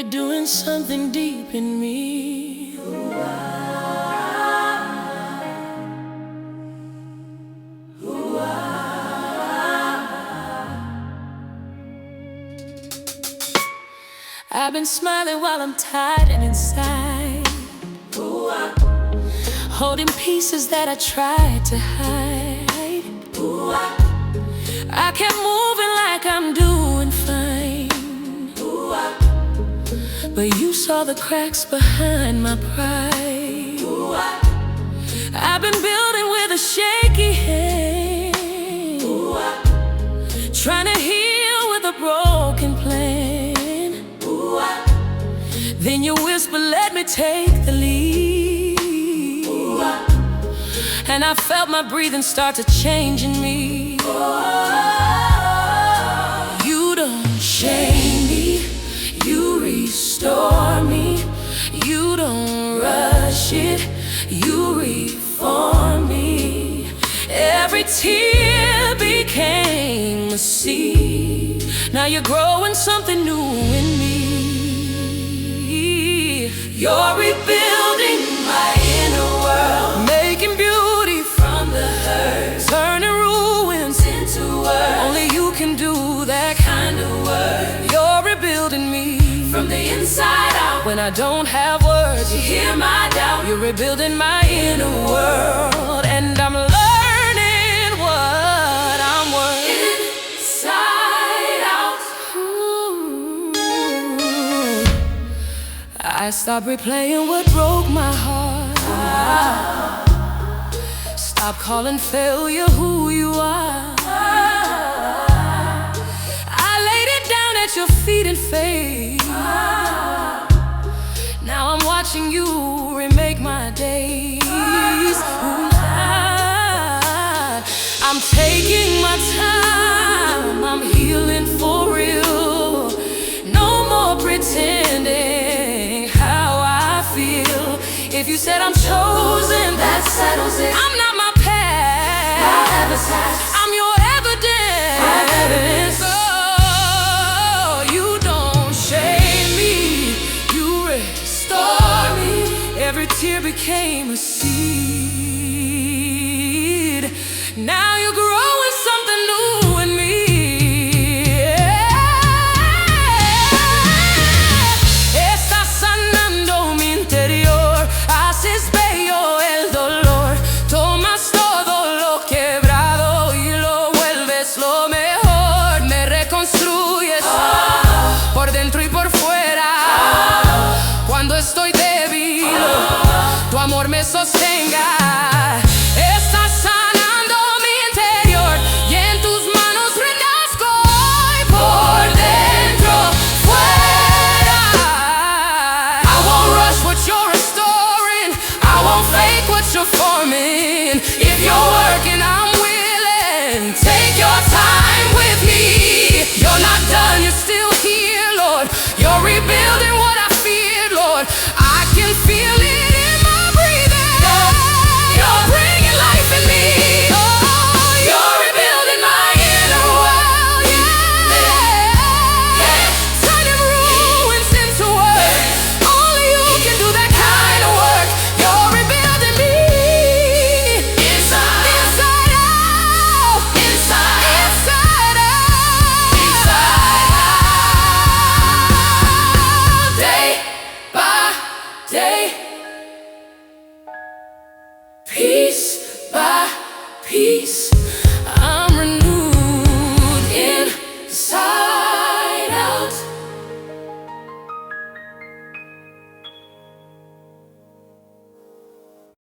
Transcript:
You're doing something deep in me. I've been smiling while I'm tired and inside, holding pieces that I tried to hide. I kept moving like I'm doing fine, but you saw the cracks behind my pride. I've been building with a shaky hand, trying to heal with a broken plan. Then you whisper, let me take the lead. And I felt my breathing start to change in me. You don't shame me, you restore me. You don't rush it, you reform me. Every tear became a seed. Now you're growing something new in me. You're rebuilding my inner world, making beauty from the hurt, turning ruins into words. Only you can do that kind of work. You're rebuilding me from the inside out. When I don't have words, you hear my doubt. You're rebuilding my inner world, and I'm learning what I'm worth. Inside out. I stopped replaying what broke my heart. Stop calling failure who you are. I laid it down at your feet in faith. Now I'm watching you remake my days. I'm taking my time, I'm healing for real. No more pretending how I feel. If you said I'm chosen, that settles it. I'm not my past, my habitat. I'm your evidence. My evidence. Oh, you don't shame me, you restore me. Every tear became a seed. Now you're growing something new in me. Estás sanando mi interior, haces bello el dolor. Tomas todo lo quebrado y lo vuelves lo mejor. Me reconstruyes por dentro y por fuera. Cuando estoy débil, tu amor me sostenga. Estás sanando mi interior y en tus manos renazco hoy por dentro, fuera. I won't rush what you're restoring, I won't fake what you're forming. If you're working, I'm willing. Take your time with me. You're not done, you're still here, Lord. You're rebuilding what I feared, Lord. I can feel it in my breathing. You're bringing life in me. Oh, you're rebuilding my inner world, yeah. Turning ruins into words. Only you can do that kind of work. You're rebuilding me. Inside out. Inside out. Day by day, piece by piece.